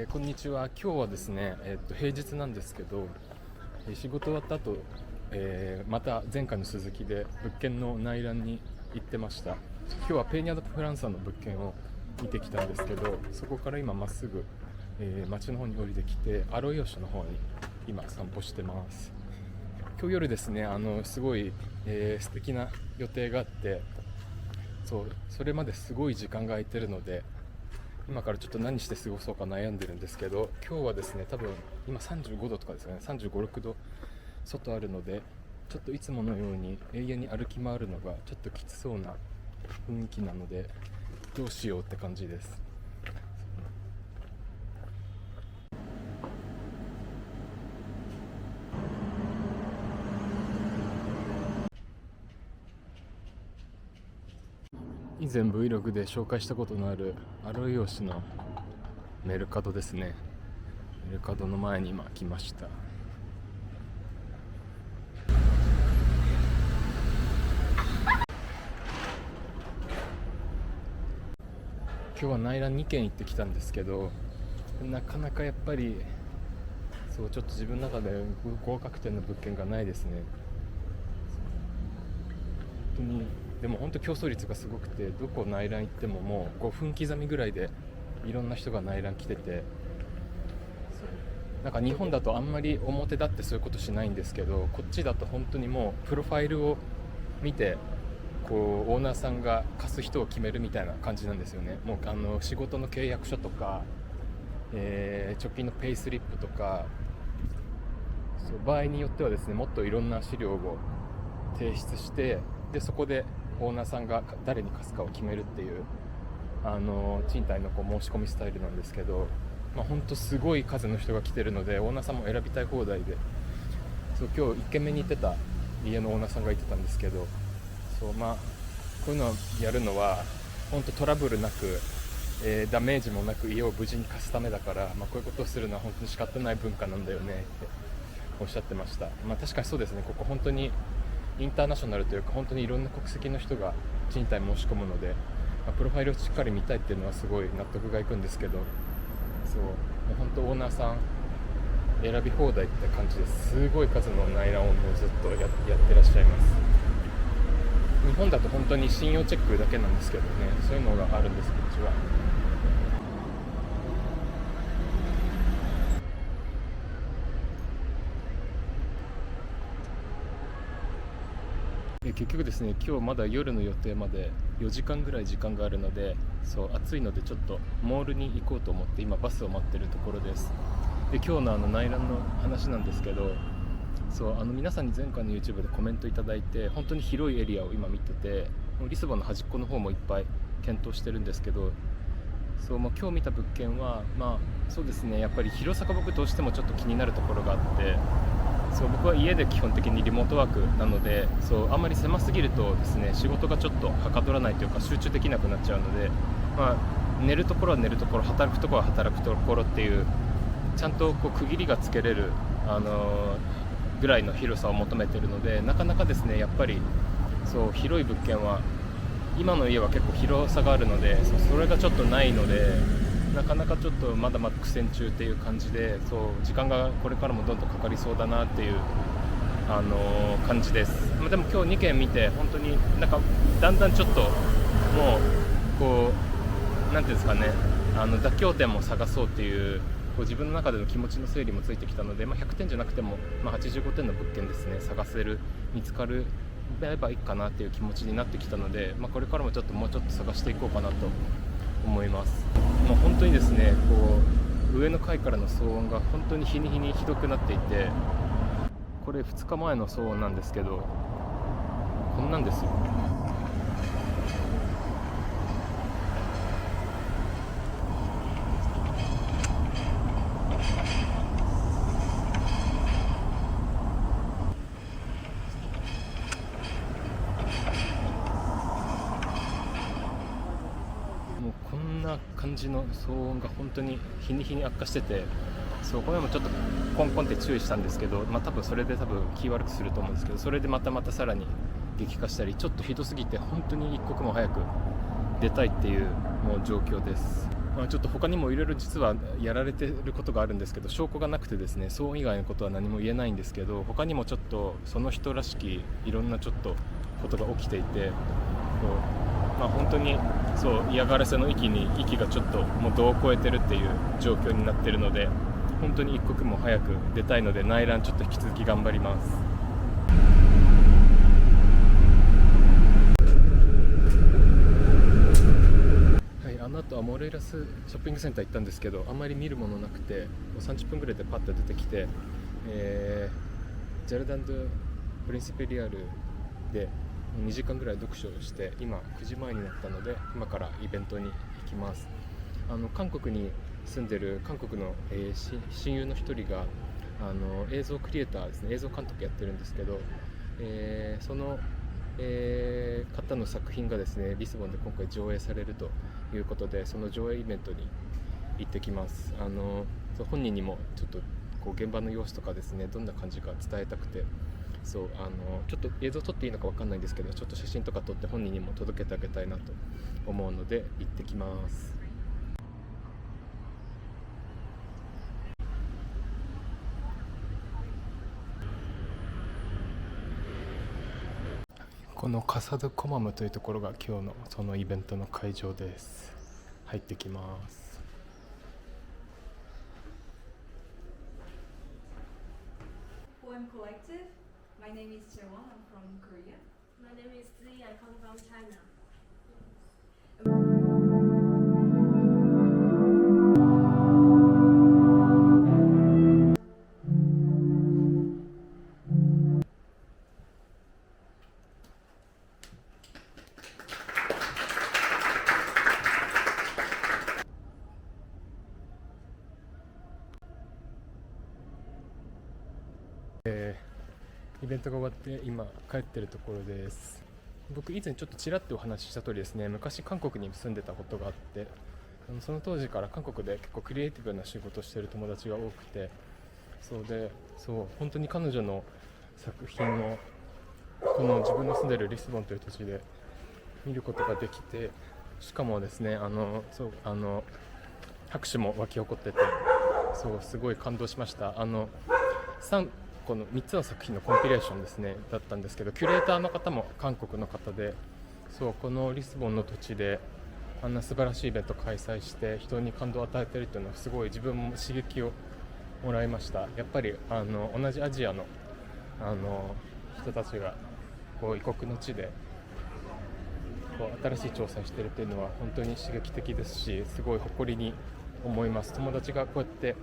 こんにちは。今日はですね、平日なんですけど、仕事終わった後、また前回の続きで物件の内覧に行ってました。今日はペーニャ・ド・フランサの物件を見てきたんですけど、そこから今まっすぐ、町の方に降りてきてアロイオ市の方に今散歩してます。今日夜ですね、すごい、素敵な予定があって、それまですごい時間が空いてるので、今からちょっと何して過ごそうか悩んでるんですけど、今日はですね、多分今35度とかですかね、35、6度外あるので、ちょっといつものように永遠に歩き回るのがちょっときつそうな雰囲気なので、どうしようって感じです。以前 Vlog で紹介したことのあるアロイオ市のメルカドですね。メルカドの前に今来ました。今日は内覧2軒行ってきたんですけど、なかなかやっぱりちょっと自分の中で合格点の物件がないですね。本当にでも本当競争率がすごくて、どこ内覧行ってももう5分刻みぐらいでいろんな人が内覧来てて、なんか日本だとあんまり表だってそういうことしないんですけど、こっちだと本当にもうプロファイルを見てこうオーナーさんが貸す人を決めるみたいな感じなんですよね。もう仕事の契約書とか、直近のペイスリップとか、場合によってはですね、もっといろんな資料を提出して、でそこでオーナーさんが誰に貸すかを決めるっていう賃貸の申し込みスタイルなんですけど、本当すごい数の人が来てるので、オーナーさんも選びたい放題で、今日1軒目に行ってた家のオーナーさんが言ってたんですけど、こういうのをやるのは本当トラブルなく、ダメージもなく家を無事に貸すためだから、こういうことをするのは本当に仕方ない文化なんだよねっておっしゃってました。確かにそうですね。ここ本当にインターナショナルというか、本当にいろんな国籍の人が賃貸申し込むので、プロファイルをしっかり見たいっていうのはすごい納得がいくんですけど、もう本当オーナーさん選び放題って感じです。すごい数の内覧をもうずっと やってらっしゃいます。日本だと本当に信用チェックだけなんですけどね、そういうのがあるんです、こっちは。結局ですね、今日まだ夜の予定まで4時間ぐらい時間があるので、暑いのでちょっとモールに行こうと思って今バスを待ってるところです。で今日の内覧の話なんですけど、皆さんに前回の YouTube でコメントいただいて、本当に広いエリアを今見てて、リスボンの端っこの方もいっぱい検討してるんですけど、今日見た物件はそうですね、やっぱり広さが僕どうしてもちょっと気になるところがあって、僕は家で基本的にリモートワークなので、あんまり狭すぎるとですね、仕事がちょっとはかどらないというか集中できなくなっちゃうので、寝るところは寝るところ、働くところは働くところっていう、ちゃんと区切りがつけれる、ぐらいの広さを求めているので、なかなかですね、やっぱり広い物件は、今の家は結構広さがあるので、それがちょっとないので、なかなかちょっとまだまだ苦戦中っていう感じで、時間がこれからもどんどんかかりそうだなっていう、感じです。でも今日2軒見て、本当になんかだんだんちょっともうなんていうんですかね、妥協点も探そうっていう自分の中での気持ちの整理もついてきたので、100点じゃなくても、85点の物件ですね、見つかるればいいかなっていう気持ちになってきたので、これからももうちょっと探していこうかなと思います。本当にですね、上の階からの騒音が本当に日に日にひどくなっていて、これ2日前の騒音なんですけど、こんなんですよ。こんな感じの騒音が本当に日に日に悪化してて、これもちょっとコンコンって注意したんですけど、多分それで気悪くすると思うんですけど、それでまたさらに激化したり、ちょっとひどすぎて本当に一刻も早く出たいっていうもう状況です。ちょっと他にもいろいろ実はやられてることがあるんですけど、証拠がなくてですね、そう以外のことは何も言えないんですけど、他にもちょっとその人らしきいろんなちょっとことが起きていて、本当に嫌がらせの域がちょっともう度を超えてるっていう状況になってるので、本当に一刻も早く出たいので、内覧ちょっと引き続き頑張ります。あの後はモレイラスショッピングセンター行ったんですけど、あんまり見るものなくて、もう30分ぐらいでパッと出てきて、ジャルダン・ドゥ・プリンシペリアルで2時間ぐらい読書をして、今9時前になったので、今からイベントに行きます。韓国に住んでる韓国の、親友の一人が映像クリエイターですね、映像監督やってるんですけど、その、方の作品がですね、リスボンで今回上映されるということで、その上映イベントに行ってきます。本人にもちょっと現場の様子とかですね、どんな感じか伝えたくて、ちょっと映像撮っていいのか分かんないんですけど、ちょっと写真とか撮って本人にも届けてあげたいなと思うので行ってきます。このカサドコマムというところが今日のそのイベントの会場です。入ってきます。Poem Collective. My name is Chewon. I'm from Korea. My name is Zi. I come from China.イベントが終わって今帰ってるところです。僕以前ちょっとちらっとお話しした通りですね、昔韓国に住んでたことがあって、その当時から韓国で結構クリエイティブな仕事をしている友達が多くて、本当に彼女の作品をこの自分の住んでるリスボンという土地で見ることができて、しかもですね、拍手も沸き起こってて、すごい感動しました。この3つの作品のコンピレーションですねだったんですけど、キュレーターの方も韓国の方で、このリスボンの土地であんな素晴らしいイベントを開催して人に感動を与えているというのは、すごい自分も刺激をもらいました。やっぱり同じアジアの人たちが異国の地で新しい挑戦しているというのは本当に刺激的ですし、すごい誇りに思います。友達がこうやって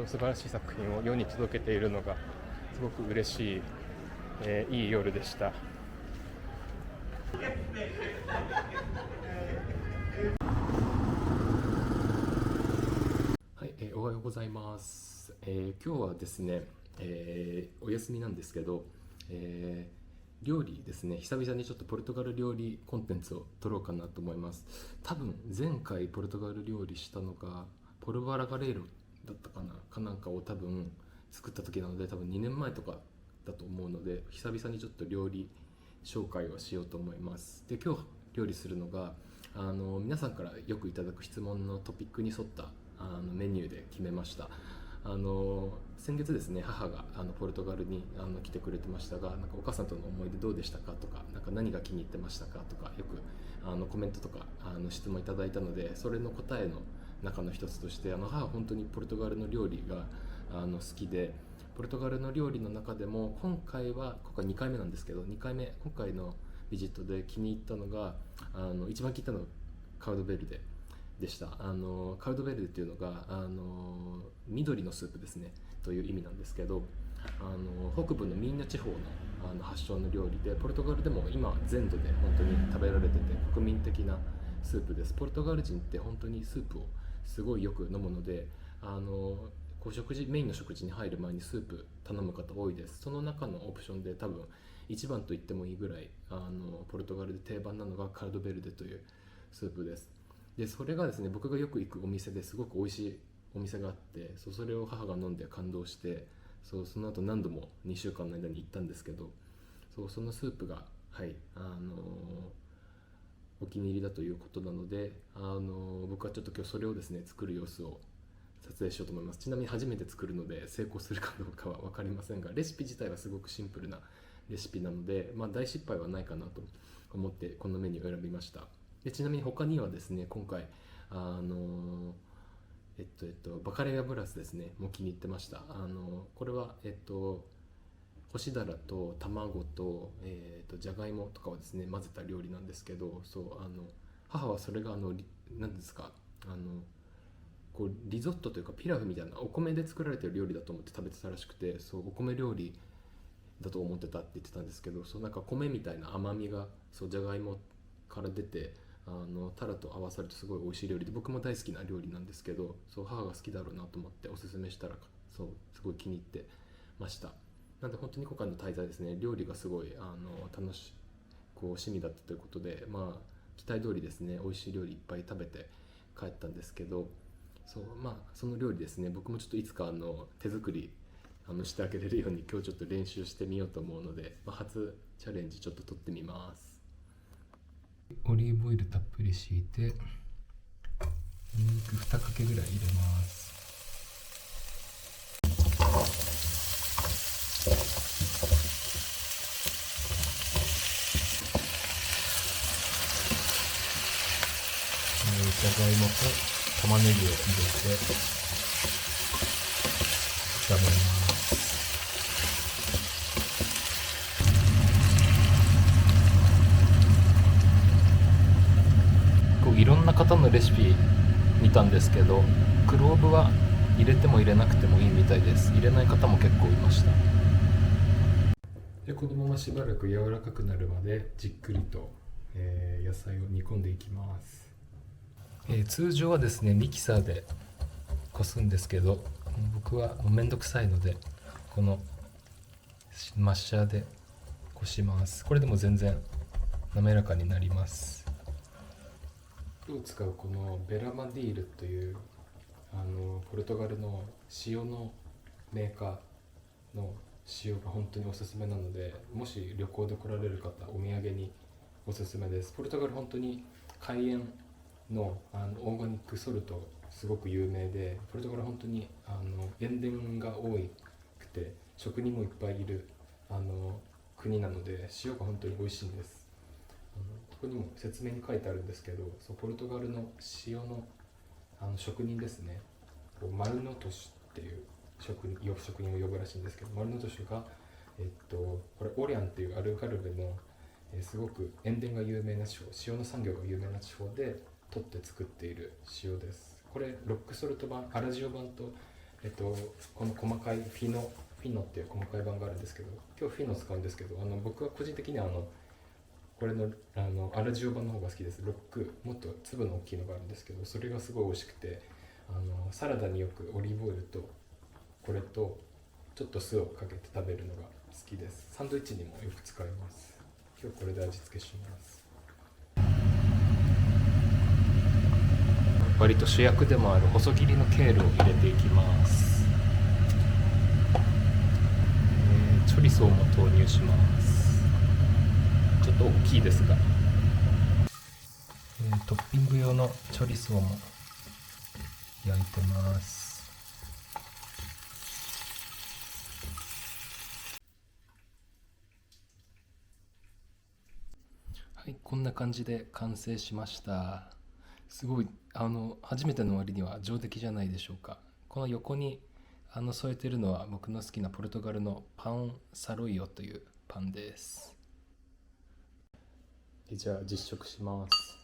素晴らしい作品を世に届けているのがすごく嬉しい、いい夜でした。はい、おはようございます。今日はですね、お休みなんですけど、料理ですね、久々にちょっとポルトガル料理コンテンツを撮ろうかなと思います。多分前回ポルトガル料理したのがポルバラガレーロだったかなんかを多分作った時なので、多分2年前とかだと思うので、久々にちょっと料理紹介をしようと思います。で、今日料理するのが皆さんからよくいただく質問のトピックに沿ったメニューで決めました。先月ですね、母がポルトガルに来てくれてましたが、なんかお母さんとの思い出どうでしたかとか、なんか何が気に入ってましたかとか、よくコメントとか質問いただいたので、それの答えの中の一つとして、母は本当にポルトガルの料理が好きで、ポルトガルの料理の中でも今回2回目なんですけど、今回のビジットで気に入ったのが一番気に入ったのがカウドベルデでした。カウドベルデっていうのが緑のスープですねという意味なんですけど、北部のミーナ地方の発祥の料理で、ポルトガルでも今全土で本当に食べられてて国民的なスープです。ポルトガル人って本当にスープをすごいよく飲むので、メインの食事に入る前にスープ頼む方多いです。その中のオプションで多分一番と言ってもいいぐらいポルトガルで定番なのがカルドベルデというスープです。でそれがですね、僕がよく行くお店ですごく美味しいお店があって、それを母が飲んで感動して、その後何度も2週間の間に行ったんですけど、そのスープがお気に入りだということなので、僕はちょっと今日それをですね作る様子を撮影しようと思います。ちなみに初めて作るので成功するかどうかは分かりませんが、レシピ自体はすごくシンプルなレシピなので、大失敗はないかなと思ってこのメニューを選びました。でちなみに他にはですね、今回バカレアブラスですねも気に入ってました。これは干しだらと卵と、じゃがいもとかをですね混ぜた料理なんですけど、母はそれが何ですか、こうリゾットというかピラフみたいなお米で作られてる料理だと思って食べてたらしくて、お米料理だと思ってたって言ってたんですけど、なんか米みたいな甘みがじゃがいもから出て、タラと合わさるとすごい美味しい料理で、僕も大好きな料理なんですけど、母が好きだろうなと思っておすすめしたらすごい気に入ってました。なんで本当に今回の滞在ですね、料理がすごい楽し趣味だったということで、期待通りですね美味しい料理いっぱい食べて帰ったんですけど、その料理ですね、僕もちょっといつか手作りしてあげれるように今日ちょっと練習してみようと思うので、初チャレンジちょっと取ってみます。オリーブオイルたっぷり敷いて、ニンニク2かけぐらい入れます。じゃがいもと玉ねぎを入れて炒めます。いろんな方のレシピ見たんですけど、クローブは入れても入れなくてもいいみたいです。入れない方も結構いました。でこのまましばらく柔らかくなるまでじっくりと、野菜を煮込んでいきます。通常はですねミキサーでこすんですけど、僕はめんどくさいのでこのマッシャーでこします。これでも全然滑らかになります。今日使うこのベラマディールというポルトガルの塩のメーカーの塩が本当におすすめなので、もし旅行で来られる方お土産におすすめです。ポルトガル本当に海塩のオーガニックソルトすごく有名で、ポルトガル本当に塩田が多くて職人もいっぱいいる国なので、塩が本当に美味しいんです。ここにも説明に書いてあるんですけど、ポルトガルの塩の職人ですね、マルノトシュっていう職人を呼ぶらしいんですけど、マルノトシュが、これオリアンっていうアルガルベの、すごく塩田が有名な地方、塩の産業が有名な地方で取って作っている塩です。これロックソルト版、アラジオ版と、この細かいフィノっていう細かい版があるんですけど、今日フィノ使うんですけど、僕は個人的にはこれのアラジオ版の方が好きです。ロックもっと粒の大きいのがあるんですけど、それがすごい美味しくて、サラダによくオリーブオイルとこれとちょっと酢をかけて食べるのが好きです。サンドイッチにもよく使います。今日これで味付けします。割と主役でもある細切りのケールを入れていきます。チョリソーも投入します。ちょっと大きいですが、トッピング用のチョリソーも焼いてます。はい、こんな感じで完成しました。すごい初めての割には上出来じゃないでしょうか。この横に添えてるのは僕の好きなポルトガルのパンサロイオというパンです。じゃあ実食します。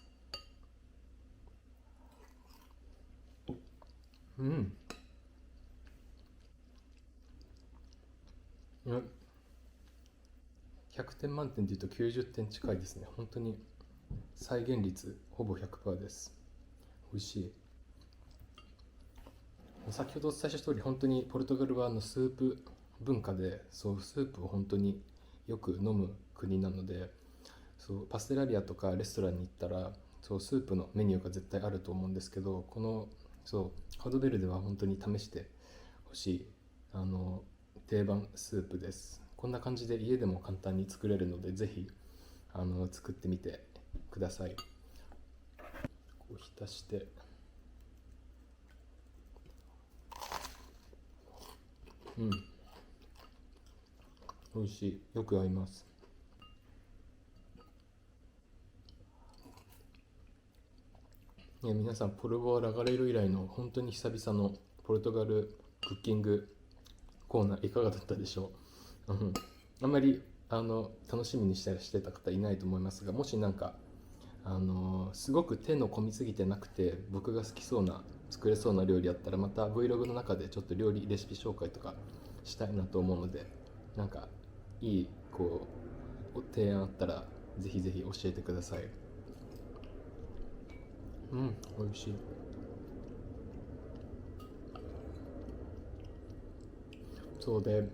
100点満点でいうと90点近いですね。本当に再現率ほぼ 100% です。美味しい。先ほどお伝えした通り、本当にポルトガルはスープ文化で、スープを本当によく飲む国なので、パステラリアとかレストランに行ったらスープのメニューが絶対あると思うんですけど、このカドベルデは本当に試してほしい定番スープです。こんな感じで家でも簡単に作れるので、ぜひ作ってみてください。う浸して、美味しい。よく合います。皆さん、ポルボ・ラガレロ以来の本当に久々のポルトガルクッキングコーナーいかがだったでしょう。あんまり楽しみにしてた方いないと思いますが、もしなんかすごく手の込みすぎてなくて僕が好きそうな作れそうな料理あったら、また Vlog の中でちょっと料理レシピ紹介とかしたいなと思うので、なんかいい提案あったらぜひぜひ教えてください。美味しい。そうで、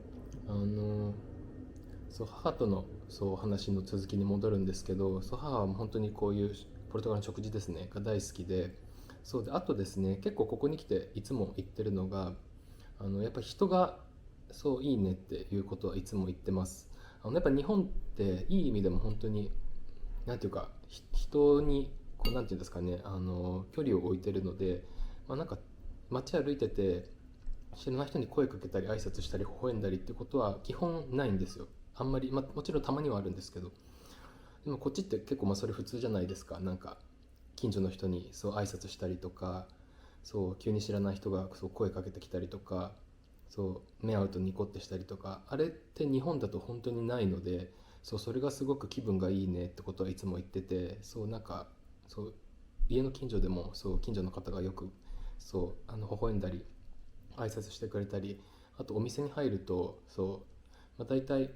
母との話の続きに戻るんですけど、母は本当にこういうポルトガルの食事ですねが大好きで、あとですね、結構ここに来ていつも言ってるのが、やっぱ人がいいねっていうことはいつも言ってます。やっぱ日本っていい意味でも本当になんていうか、人になんていうんですかね、距離を置いてるので、なんか街歩いてて知らない人に声かけたり挨拶したり微笑んだりってことは基本ないんですよ。あんまり、もちろんたまにはあるんですけど、でもこっちって結構それ普通じゃないですか。なんか近所の人に挨拶したりとか、急に知らない人が声かけてきたりとか、目合うとニコってしたりとか、あれって日本だと本当にないので、それがすごく気分がいいねってことはいつも言ってて、なんか家の近所でも近所の方がよく微笑んだり挨拶してくれたり、あとお店に入ると大体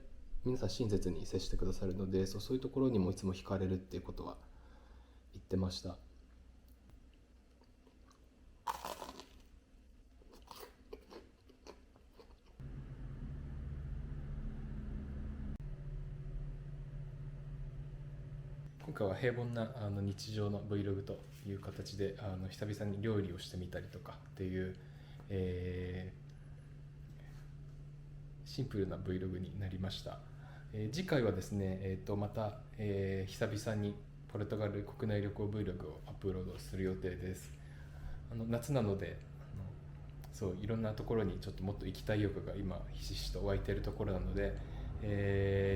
皆さん親切に接してくださるので、そういうところにもいつも惹かれるっていうことは言ってました。今回は平凡な日常の Vlog という形で久々に料理をしてみたりとかっていう、シンプルな Vlog になりました。次回はですね、また、久々にポルトガル国内旅行 Vlog をアップロードする予定です。夏なのでいろんなところにちょっともっと行きたい欲が今ひしひしと湧いているところなので、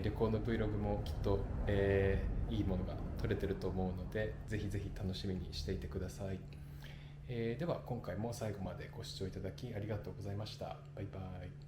旅行の Vlog もきっと、いいものが撮れてると思うので、ぜひぜひ楽しみにしていてください。では今回も最後までご視聴いただきありがとうございました。バイバイ。